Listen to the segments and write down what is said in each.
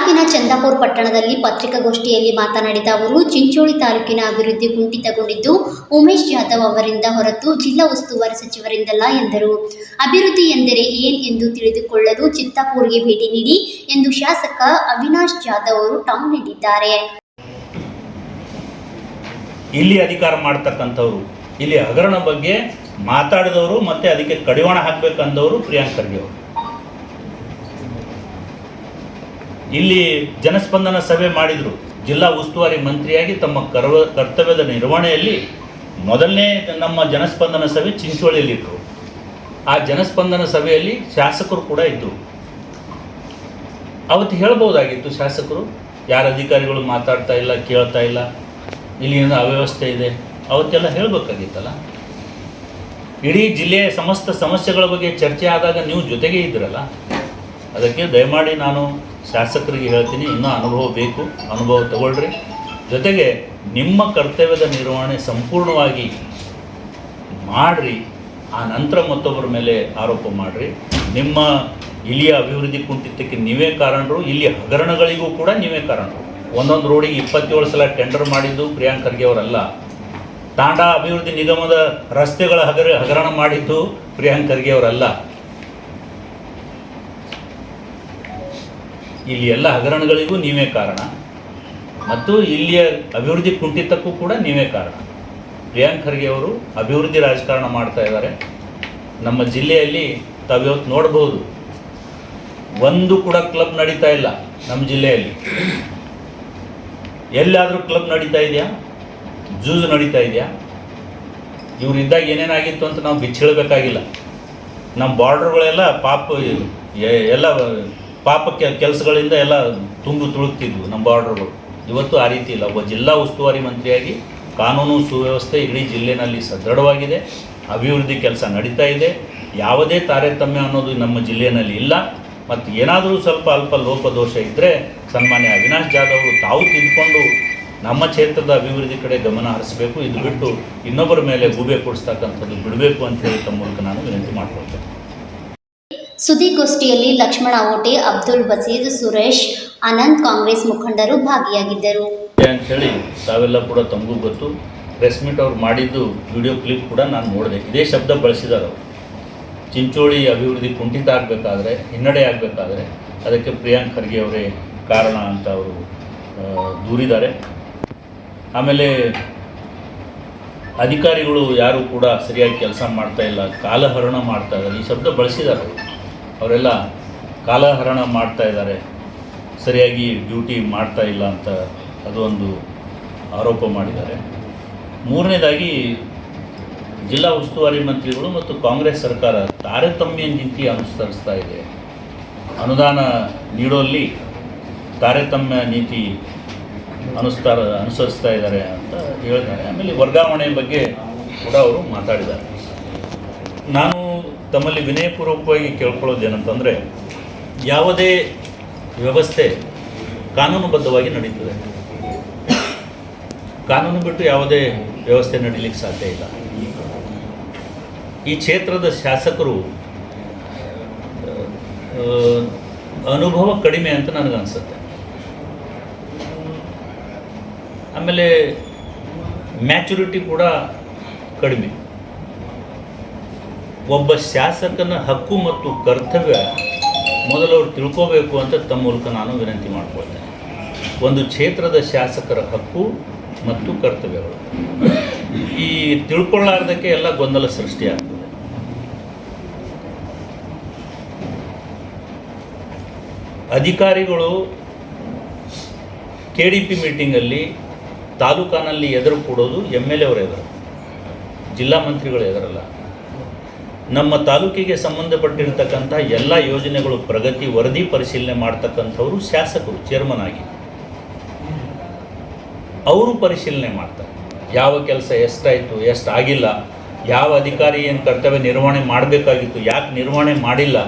ತಾಲೂಕಿನ ಚಂದಾಪುರ ಪಟ್ಟಣದಲ್ಲಿ ಪತ್ರಿಕಾಗೋಷ್ಠಿಯಲ್ಲಿ ಮಾತನಾಡಿದ ಅವರು, ಚಿಂಚೋಳಿ ತಾಲೂಕಿನ ಅಭಿವೃದ್ಧಿ ಕುಂಠಿತಗೊಂಡಿದ್ದು ಉಮೇಶ್ ಜಾಧವ್ ಅವರಿಂದ ಹೊರತು ಜಿಲ್ಲಾ ಉಸ್ತುವಾರಿ ಸಚಿವರಿಂದಲ್ಲ ಎಂದರು. ಅಭಿವೃದ್ಧಿ ಎಂದರೆ ಏನು ಎಂದು ತಿಳಿದುಕೊಳ್ಳಲು ಚಿತ್ತಾಪುರ್ಗೆ ಭೇಟಿ ನೀಡಿ ಎಂದು ಶಾಸಕ ಅವಿನಾಶ್ ಜಾಧವ್ ಅವರು ಟಾಂಗ್ ನೀಡಿದ್ದಾರೆ. ಇಲ್ಲಿ ಅಧಿಕಾರ ಮಾಡ್ತಕ್ಕಂಥವ್ರು, ಇಲ್ಲಿ ಹಗರಣ ಬಗ್ಗೆ ಮಾತಾಡಿದವರು ಮತ್ತು ಅದಕ್ಕೆ ಕಡಿವಾಣ ಹಾಕಬೇಕಂದವರು ಪ್ರಿಯಾಂಕ್ ಖರ್ಗೆ ಅವರು. ಇಲ್ಲಿ ಜನಸ್ಪಂದನ ಸಭೆ ಮಾಡಿದರು. ಜಿಲ್ಲಾ ಉಸ್ತುವಾರಿ ಮಂತ್ರಿಯಾಗಿ ತಮ್ಮ ಕರ್ತವ್ಯದ ನಿರ್ವಹಣೆಯಲ್ಲಿ ಮೊದಲನೇ ನಮ್ಮ ಜನಸ್ಪಂದನ ಸಭೆ ಚಿಂಚೋಳಿಯಲ್ಲಿಟ್ಟರು. ಆ ಜನಸ್ಪಂದನ ಸಭೆಯಲ್ಲಿ ಶಾಸಕರು ಕೂಡ ಇದ್ದರು. ಅವತ್ತು ಹೇಳ್ಬೋದಾಗಿತ್ತು ಶಾಸಕರು, ಯಾರ ಅಧಿಕಾರಿಗಳು ಮಾತಾಡ್ತಾ ಇಲ್ಲ, ಕೇಳ್ತಾ ಇಲ್ಲ, ಇಲ್ಲಿನ ಅವ್ಯವಸ್ಥೆ ಇದೆ, ಅವತ್ತೆಲ್ಲ ಹೇಳಬೇಕಾಗಿತ್ತಲ್ಲ. ಇಡೀ ಜಿಲ್ಲೆಯ ಸಮಸ್ತ ಸಮಸ್ಯೆಗಳ ಬಗ್ಗೆ ಚರ್ಚೆ ಆದಾಗ ನೀವು ಜೊತೆಗೆ ಇದ್ರಲ್ಲ. ಅದಕ್ಕೆ ದಯಮಾಡಿ ನಾನು ಶಾಸಕರಿಗೆ ಹೇಳ್ತೀನಿ, ಇನ್ನೂ ಅನುಭವ ಬೇಕು, ಅನುಭವ ತಗೊಳ್ರಿ. ಜೊತೆಗೆ ನಿಮ್ಮ ಕರ್ತವ್ಯದ ನಿರ್ವಹಣೆ ಸಂಪೂರ್ಣವಾಗಿ ಮಾಡಿರಿ. ಆ ನಂತರ ಮತ್ತೊಬ್ಬರ ಮೇಲೆ ಆರೋಪ ಮಾಡಿರಿ. ನಿಮ್ಮ ಇಲ್ಲಿಯ ಅಭಿವೃದ್ಧಿ ಕುಂಠಿತಕ್ಕೆ ನೀವೇ ಕಾರಣರು, ಇಲ್ಲಿ ಹಗರಣಗಳಿಗೂ ಕೂಡ ನೀವೇ ಕಾರಣರು. ಒಂದೊಂದು ರೋಡಿಗೆ 27 ಸಲ ಟೆಂಡರ್ ಮಾಡಿದ್ದು ಪ್ರಿಯಾಂಕ್ ಖರ್ಗೆ ಅವರಲ್ಲ. ತಾಂಡಾ ಅಭಿವೃದ್ಧಿ ನಿಗಮದ ರಸ್ತೆಗಳ ಹಗರಣ ಮಾಡಿದ್ದು ಪ್ರಿಯಾಂಕ್ ಖರ್ಗೆ ಅವರಲ್ಲ. ಇಲ್ಲಿ ಎಲ್ಲ ಹಗರಣಗಳಿಗೂ ನೀವೇ ಕಾರಣ ಮತ್ತು ಇಲ್ಲಿಯ ಅಭಿವೃದ್ಧಿ ಕುಂಠಿತಕ್ಕೂ ಕೂಡ ನೀವೇ ಕಾರಣ. ಪ್ರಿಯಾಂಕ್ ಖರ್ಗೆ ಅವರು ಅಭಿವೃದ್ಧಿ ರಾಜಕಾರಣ ಮಾಡ್ತಾ ಇದ್ದಾರೆ. ನಮ್ಮ ಜಿಲ್ಲೆಯಲ್ಲಿ ತಾವಿವತ್ತು ನೋಡ್ಬೋದು, ಒಂದು ಕೂಡ ಕ್ಲಬ್ ನಡೀತಾ ಇಲ್ಲ ನಮ್ಮ ಜಿಲ್ಲೆಯಲ್ಲಿ. ಎಲ್ಲಾದರೂ ಕ್ಲಬ್ ನಡೀತಾ ಇದೆಯಾ? ಜೂಜು ನಡೀತಾ ಇದೆಯಾ? ಇವರಿದ್ದಾಗ ಏನೇನಾಗಿತ್ತು ಅಂತ ನಾವು ಬಿಚ್ಚಿಡಬೇಕಾಗಿಲ್ಲ. ನಮ್ಮ ಬಾರ್ಡರ್ಗಳೆಲ್ಲ ಎಲ್ಲ ಕೆಲಸಗಳಿಂದ ಎಲ್ಲ ತುಳುಕ್ತಿದ್ವು ನಮ್ಮ ಬಾರ್ಡರ್ಗಳು. ಇವತ್ತು ಆ ರೀತಿ ಇಲ್ಲ. ಒಬ್ಬ ಜಿಲ್ಲಾ ಉಸ್ತುವಾರಿ ಮಂತ್ರಿಯಾಗಿ ಕಾನೂನು ಸುವ್ಯವಸ್ಥೆ ಇಡೀ ಜಿಲ್ಲೆಯಲ್ಲಿ ಸದೃಢವಾಗಿದೆ. ಅಭಿವೃದ್ಧಿ ಕೆಲಸ ನಡೀತಾ ಇದೆ. ಯಾವುದೇ ತಾರತಮ್ಯ ಅನ್ನೋದು ನಮ್ಮ ಜಿಲ್ಲೆಯಲ್ಲಿ ಇಲ್ಲ. ಮತ್ತು ಏನಾದರೂ ಸ್ವಲ್ಪ ಅಲ್ಪ ಲೋಪದೋಷ ಇದ್ದರೆ ಸನ್ಮಾನ್ಯ ಅವಿನಾಶ್ ಜಾಧವ್ ಅವರು ತಾವು ತಿದ್ದುಕೊಂಡು ನಮ್ಮ ಕ್ಷೇತ್ರದ ಅಭಿವೃದ್ಧಿ ಕಡೆ ಗಮನ ಹರಿಸಬೇಕು. ಇದು ಬಿಟ್ಟು ಇನ್ನೊಬ್ಬರ ಮೇಲೆ ಗೂಬೆ ಕೊಡಿಸ್ತಕ್ಕಂಥದ್ದು ಬಿಡಬೇಕು ಅಂತ ಹೇಳಿ ತಮ್ಮ ಮೂಲಕ ನಾನು ವಿನಂತಿ ಮಾಡಿಕೊಳ್ತೇನೆ. ಸುದ್ದಿಗೋಷ್ಠಿಯಲ್ಲಿ ಲಕ್ಷ್ಮಣ ಓಟೆ, ಅಬ್ದುಲ್ ಬಸೀದ್, ಸುರೇಶ್, ಅನಂತ್, ಕಾಂಗ್ರೆಸ್ ಮುಖಂಡರು ಭಾಗಿಯಾಗಿದ್ದರು. ಅಂಥೇಳಿ ತಾವೆಲ್ಲ ಕೂಡ ತಮಗೂ ಗೊತ್ತು. ಪ್ರೆಸ್ ಮೀಟ್ ಅವ್ರು ಮಾಡಿದ್ದು ವಿಡಿಯೋ ಕ್ಲಿಪ್ ಕೂಡ ನಾನು ನೋಡಿದೆ. ಇದೇ ಶಬ್ದ ಬಳಸಿದ್ದಾರೆ ಅವರು. ಚಿಂಚೋಳಿ ಅಭಿವೃದ್ಧಿ ಕುಂಠಿತ ಆಗಬೇಕಾದ್ರೆ, ಹಿನ್ನಡೆ ಆಗಬೇಕಾದ್ರೆ ಅದಕ್ಕೆ ಪ್ರಿಯಾಂಕ್ ಖರ್ಗೆ ಅವರೇ ಕಾರಣ ಅಂತ ಅವರು ದೂರಿದ್ದಾರೆ. ಆಮೇಲೆ ಅಧಿಕಾರಿಗಳು ಯಾರು ಕೂಡ ಸರಿಯಾಗಿ ಕೆಲಸ ಮಾಡ್ತಾ ಇಲ್ಲ, ಕಾಲಹರಣ ಮಾಡ್ತಾ ಇದ್ದಾರೆ, ಈ ಶಬ್ದ ಬಳಸಿದ್ದಾರೆ ಅವರು. ಅವರೆಲ್ಲ ಕಾಲಹರಣ ಮಾಡ್ತಾ ಇದ್ದಾರೆ, ಸರಿಯಾಗಿ ಡ್ಯೂಟಿ ಮಾಡ್ತಾ ಇಲ್ಲ ಅಂತ ಅದು ಒಂದು ಆರೋಪ ಮಾಡಿದ್ದಾರೆ. ಮೂರನೇದಾಗಿ ಜಿಲ್ಲಾ ಉಸ್ತುವಾರಿ ಮಂತ್ರಿಗಳು ಮತ್ತು ಕಾಂಗ್ರೆಸ್ ಸರ್ಕಾರ ತಾರತಮ್ಯ ನೀತಿ ಅನುಸರಿಸ್ತಾ ಇದೆ. ಅನುದಾನ ನೀಡುವಲ್ಲಿ ತಾರತಮ್ಯ ನೀತಿ ಅನುಸರಿಸ್ತಾ ಇದ್ದಾರೆ ಅಂತ ಹೇಳಿದ್ದಾರೆ. ಆಮೇಲೆ ವರ್ಗಾವಣೆ ಬಗ್ಗೆ ಕೂಡ ಅವರು ಮಾತಾಡಿದ್ದಾರೆ. ನಾನು ತಮ್ಮಲ್ಲಿ ವಿನಯಪೂರ್ವಕವಾಗಿ ಕೇಳ್ಕೊಳ್ಳೋದೇನಂತಂದರೆ, ಯಾವುದೇ ವ್ಯವಸ್ಥೆ ಕಾನೂನುಬದ್ಧವಾಗಿ ನಡೀತದೆ. ಕಾನೂನು ಬಿಟ್ಟು ಯಾವುದೇ ವ್ಯವಸ್ಥೆ ನಡೀಲಿಕ್ಕೆ ಸಾಧ್ಯ ಇಲ್ಲ. ಈ ಕ್ಷೇತ್ರದ ಶಾಸಕರು ಅನುಭವ ಕಡಿಮೆ ಅಂತ ನನಗನ್ಸುತ್ತೆ. ಆಮೇಲೆ ಮ್ಯಾಚುರಿಟಿ ಕೂಡ ಕಡಿಮೆ. ಒಬ್ಬ ಶಾಸಕನ ಹಕ್ಕು ಮತ್ತು ಕರ್ತವ್ಯ ಮೊದಲು ಅವ್ರು ತಿಳ್ಕೋಬೇಕು ಅಂತ ತಮ್ಮ ಮೂಲಕ ನಾನು ವಿನಂತಿ ಮಾಡ್ಕೊಳ್ತೇನೆ. ಒಂದು ಕ್ಷೇತ್ರದ ಶಾಸಕರ ಹಕ್ಕು ಮತ್ತು ಕರ್ತವ್ಯಗಳು ಈ ತಿಳ್ಕೊಳ್ಳಾರ್ದಕ್ಕೆ ಎಲ್ಲ ಗೊಂದಲ ಸೃಷ್ಟಿಯಾಗ್ತದೆ. ಅಧಿಕಾರಿಗಳು KDP ಮೀಟಿಂಗಲ್ಲಿ ತಾಲೂಕಾನಲ್ಲಿ ಎದುರು ಕೊಡೋದು MLA ಅವರ ಎದುರು, ಜಿಲ್ಲಾ ಮಂತ್ರಿಗಳು ಎದುರಲ್ಲ. ನಮ್ಮ ತಾಲೂಕಿಗೆ ಸಂಬಂಧಪಟ್ಟಿರ್ತಕ್ಕಂಥ ಎಲ್ಲ ಯೋಜನೆಗಳು ಪ್ರಗತಿ ವರದಿ ಪರಿಶೀಲನೆ ಮಾಡ್ತಕ್ಕಂಥವರು ಶಾಸಕರು ಚೇರ್ಮನ್ ಆಗಿ ಅವರು ಪರಿಶೀಲನೆ ಮಾಡ್ತಾರೆ. ಯಾವ ಕೆಲಸ ಎಷ್ಟಾಯಿತು, ಎಷ್ಟಾಗಿಲ್ಲ, ಯಾವ ಅಧಿಕಾರಿ ಏನು ಕರ್ತವ್ಯ ನಿರ್ವಹಣೆ ಮಾಡಬೇಕಾಗಿತ್ತು, ಯಾಕೆ ನಿರ್ವಹಣೆ ಮಾಡಿಲ್ಲ,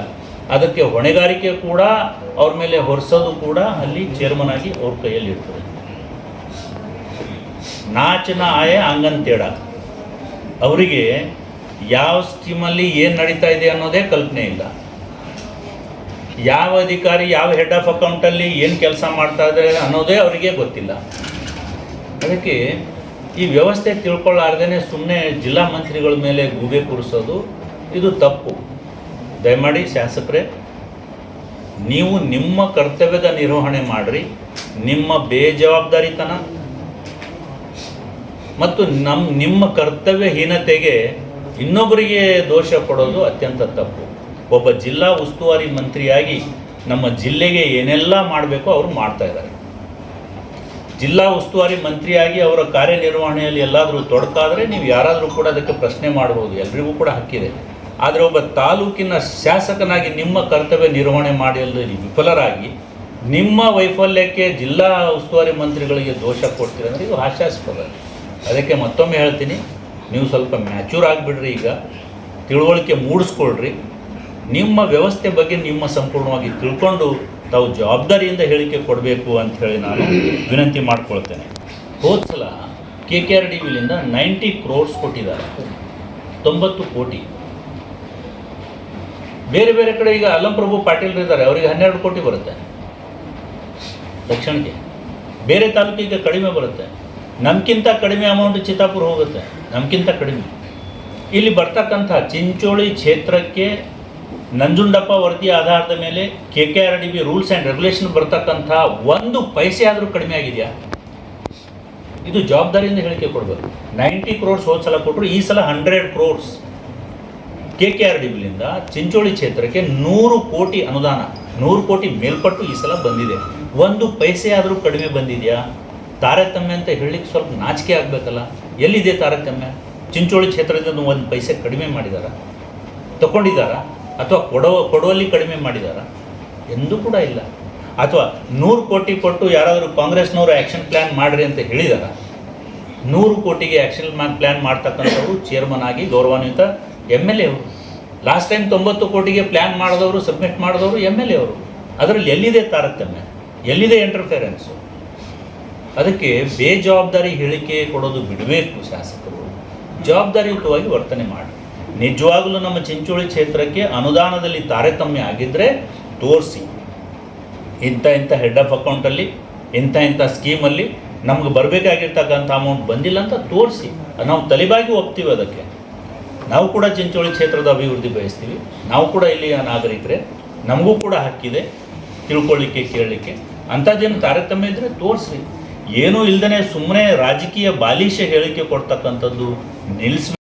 ಅದಕ್ಕೆ ಹೊಣೆಗಾರಿಕೆ ಕೂಡ ಅವ್ರ ಮೇಲೆ ಹೊರಿಸೋದು ಕೂಡ ಅಲ್ಲಿ ಚೇರ್ಮನ್ ಆಗಿ ಅವ್ರ ಕೈಯಲ್ಲಿ ಇರ್ತದೆ. ನಾಚನ ಆಯ ಅಂಗಂತೇಡ. ಅವರಿಗೆ ಯಾವ ಸ್ಕೀಮಲ್ಲಿ ಏನು ನಡೀತಾ ಇದೆ ಅನ್ನೋದೇ ಕಲ್ಪನೆ ಇಲ್ಲ. ಯಾವ ಅಧಿಕಾರಿ ಯಾವ ಹೆಡ್ ಆಫ್ ಅಕೌಂಟಲ್ಲಿ ಏನು ಕೆಲಸ ಮಾಡ್ತಾ ಇದ್ದಾರೆ ಅನ್ನೋದೇ ಅವರಿಗೆ ಗೊತ್ತಿಲ್ಲ. ಅದಕ್ಕೆ ಈ ವ್ಯವಸ್ಥೆ ತಿಳ್ಕೊಳ್ಳಾರ್ದೇ ಸುಮ್ಮನೆ ಜಿಲ್ಲಾ ಮಂತ್ರಿಗಳ ಮೇಲೆ ಗೂಬೆ ಕೂರಿಸೋದು ಇದು ತಪ್ಪು. ದಯಮಾಡಿ ಶಾಸಕರೇ, ನೀವು ನಿಮ್ಮ ಕರ್ತವ್ಯದ ನಿರ್ವಹಣೆ ಮಾಡಿರಿ. ನಿಮ್ಮ ಬೇಜವಾಬ್ದಾರಿತನ ಮತ್ತು ನಿಮ್ಮ ಕರ್ತವ್ಯಹೀನತೆಗೆ ಇನ್ನೊಬ್ಬರಿಗೆ ದೋಷ ಕೊಡೋದು ಅತ್ಯಂತ ತಪ್ಪು. ಒಬ್ಬ ಜಿಲ್ಲಾ ಉಸ್ತುವಾರಿ ಮಂತ್ರಿಯಾಗಿ ನಮ್ಮ ಜಿಲ್ಲೆಗೆ ಏನೆಲ್ಲ ಮಾಡಬೇಕೋ ಅವರು ಮಾಡ್ತಾ ಇದ್ದಾರೆ. ಜಿಲ್ಲಾ ಉಸ್ತುವಾರಿ ಮಂತ್ರಿಯಾಗಿ ಅವರ ಕಾರ್ಯನಿರ್ವಹಣೆಯಲ್ಲಿ ಎಲ್ಲಾದರೂ ತೊಡಕಾದರೆ ನೀವು ಯಾರಾದರೂ ಕೂಡ ಅದಕ್ಕೆ ಪ್ರಶ್ನೆ ಮಾಡ್ಬೋದು, ಎಲ್ರಿಗೂ ಕೂಡ ಹಕ್ಕಿದೆ. ಆದರೆ ಒಬ್ಬ ತಾಲೂಕಿನ ಶಾಸಕನಾಗಿ ನಿಮ್ಮ ಕರ್ತವ್ಯ ನಿರ್ವಹಣೆ ಮಾಡಲು ವಿಫಲರಾಗಿ ನಿಮ್ಮ ವೈಫಲ್ಯಕ್ಕೆ ಜಿಲ್ಲಾ ಉಸ್ತುವಾರಿ ಮಂತ್ರಿಗಳಿಗೆ ದೋಷ ಕೊಡ್ತೀರಿ ಅಂದರೆ ಇದು ಹಾಸ್ಯಾಸ್ಪದ. ಅದಕ್ಕೆ ಮತ್ತೊಮ್ಮೆ ಹೇಳ್ತೀನಿ, ನೀವು ಸ್ವಲ್ಪ ಮ್ಯಾಚೂರ್ ಆಗಿಬಿಡ್ರಿ, ಈಗ ತಿಳುವಳಿಕೆ ಮೂಡಿಸ್ಕೊಳ್ರಿ. ನಿಮ್ಮ ವ್ಯವಸ್ಥೆ ಬಗ್ಗೆ ನಿಮ್ಮ ಸಂಪೂರ್ಣವಾಗಿ ತಿಳ್ಕೊಂಡು ತಾವು ಜವಾಬ್ದಾರಿಯಿಂದ ಹೇಳಿಕೆ ಕೊಡಬೇಕು ಅಂಥೇಳಿ ನಾನು ವಿನಂತಿ ಮಾಡ್ಕೊಳ್ತೇನೆ. ಹೋದ ಸಲ KKRDBಲಿಂದ 90 crores ಕೊಟ್ಟಿದ್ದಾರೆ, 90 ಕೋಟಿ. ಬೇರೆ ಬೇರೆ ಕಡೆ ಈಗ ಅಲ್ಲಂಪ್ರಭು ಪಾಟೀಲ್ ಇದ್ದಾರೆ, ಅವರಿಗೆ 12 ಕೋಟಿ ಬರುತ್ತೆ ದಕ್ಷಿಣಕ್ಕೆ. ಬೇರೆ ತಾಲೂಕಿಗೆ ಕಡಿಮೆ ಬರುತ್ತೆ. ನಮ್ಗಿಂತ ಕಡಿಮೆ ಅಮೌಂಟ್ ಚಿತ್ತಾಪುರ ಹೋಗುತ್ತೆ, ನಮ್ಗಿಂತ ಕಡಿಮೆ. ಇಲ್ಲಿ ಬರ್ತಕ್ಕಂಥ ಚಿಂಚೋಳಿ ಕ್ಷೇತ್ರಕ್ಕೆ ನಂಜುಂಡಪ್ಪ ವರದಿ ಆಧಾರದ ಮೇಲೆ KKRDB ರೂಲ್ಸ್ ಆ್ಯಂಡ್ ರೆಗ್ಯುಲೇಷನ್ ಬರ್ತಕ್ಕಂಥ 1 ಪೈಸೆ ಆದರೂ ಕಡಿಮೆ ಆಗಿದೆಯಾ? ಇದು ಜವಾಬ್ದಾರಿಯಿಂದ ಹೇಳಿಕೆ ಕೊಡಬೇಕು. 90 crores ಹೋದ ಸಲ ಕೊಟ್ಟರು, ಈ ಸಲ 100 crores KKRDBಲಿಂದ ಚಿಂಚೋಳಿ ಕ್ಷೇತ್ರಕ್ಕೆ 100 ಕೋಟಿ ಅನುದಾನ, 100 ಕೋಟಿ ಮೇಲ್ಪಟ್ಟು ಈ ಸಲ ಬಂದಿದೆ. 1 ಪೈಸೆ ಆದರೂ ಕಡಿಮೆ ಬಂದಿದೆಯಾ? ತಾರತಮ್ಯ ಅಂತ ಹೇಳಲಿಕ್ಕೆ ಸ್ವಲ್ಪ ನಾಚಿಕೆ ಆಗಬೇಕಲ್ಲ. ಎಲ್ಲಿದೆ ತಾರತಮ್ಯ? ಚಿಂಚೋಳಿ ಕ್ಷೇತ್ರದಿಂದ 1 ಪೈಸೆ ಕಡಿಮೆ ಮಾಡಿದಾರಾ? ತಗೊಂಡಿದ್ದಾರಾ? ಅಥವಾ ಕೊಡುವಲ್ಲಿ ಕಡಿಮೆ ಮಾಡಿದಾರಾ? ಎಂದೂ ಕೂಡ ಇಲ್ಲ. ಅಥವಾ 100 ಕೋಟಿ ಕೊಟ್ಟು ಯಾರಾದರೂ ಕಾಂಗ್ರೆಸ್ನವರು ಆ್ಯಕ್ಷನ್ ಪ್ಲ್ಯಾನ್ ಮಾಡಿರಿ ಅಂತ ಹೇಳಿದಾರ? 100 ಕೋಟಿಗೆ ಆ್ಯಕ್ಷನ್ ಪ್ಲ್ಯಾನ್ ಮಾಡ್ತಕ್ಕಂಥವ್ರು ಚೇರ್ಮನ್ ಆಗಿ ಗೌರವಾನ್ವಿತ MLA ಅವರು. ಲಾಸ್ಟ್ ಟೈಮ್ 90 ಕೋಟಿಗೆ ಪ್ಲ್ಯಾನ್ ಮಾಡಿದವರು, ಸಬ್ಮಿಟ್ ಮಾಡಿದವರು MLA ಅವರು. ಅದರಲ್ಲಿ ಎಲ್ಲಿದೆ ತಾರತಮ್ಯ? ಎಲ್ಲಿದೆ ಇಂಟರ್ಫಿಯರೆನ್ಸು? ಅದಕ್ಕೆ ಬೇಜವಾಬ್ದಾರಿ ಹೇಳಿಕೆ ಕೊಡೋದು ಬಿಡಬೇಕು. ಶಾಸಕರು ಜವಾಬ್ದಾರಿಯುತವಾಗಿ ವರ್ತನೆ ಮಾಡಿ. ನಿಜವಾಗಲೂ ನಮ್ಮ ಚಿಂಚೋಳಿ ಕ್ಷೇತ್ರಕ್ಕೆ ಅನುದಾನದಲ್ಲಿ ತಾರತಮ್ಯ ಆಗಿದ್ದರೆ ತೋರಿಸಿ. ಇಂಥ ಹೆಡ್ ಆಫ್ ಅಕೌಂಟಲ್ಲಿ ಇಂಥ ಸ್ಕೀಮಲ್ಲಿ ನಮ್ಗೆ ಬರಬೇಕಾಗಿರ್ತಕ್ಕಂಥ ಅಮೌಂಟ್ ಬಂದಿಲ್ಲ ಅಂತ ತೋರಿಸಿ. ನಾವು ತಲೆಬಾಗಿ ಒಪ್ತೀವಿ. ಅದಕ್ಕೆ ನಾವು ಕೂಡ ಚಿಂಚೋಳಿ ಕ್ಷೇತ್ರದ ಅಭಿವೃದ್ಧಿ ಬಯಸ್ತೀವಿ. ನಾವು ಕೂಡ ಇಲ್ಲಿಯ ನಾಗರಿಕರೇ, ನಮಗೂ ಕೂಡ ಹಕ್ಕಿದೆ ತಿಳ್ಕೊಳ್ಳಿಕ್ಕೆ, ಕೇಳಲಿಕ್ಕೆ. ಅಂಥದ್ದೇನು ತಾರತಮ್ಯ ಇದ್ದರೆ ತೋರಿಸ್ರಿ. ಏನೂ ಇಲ್ಲದೇ ಸುಮ್ಮನೆ ರಾಜಕೀಯ ಬಾಲಿಶ ಹೇಳಿಕೆ ಕೊಡ್ತಕ್ಕಂಥದ್ದು ನಿಲ್ಲಿಸ್ಬೇಕು.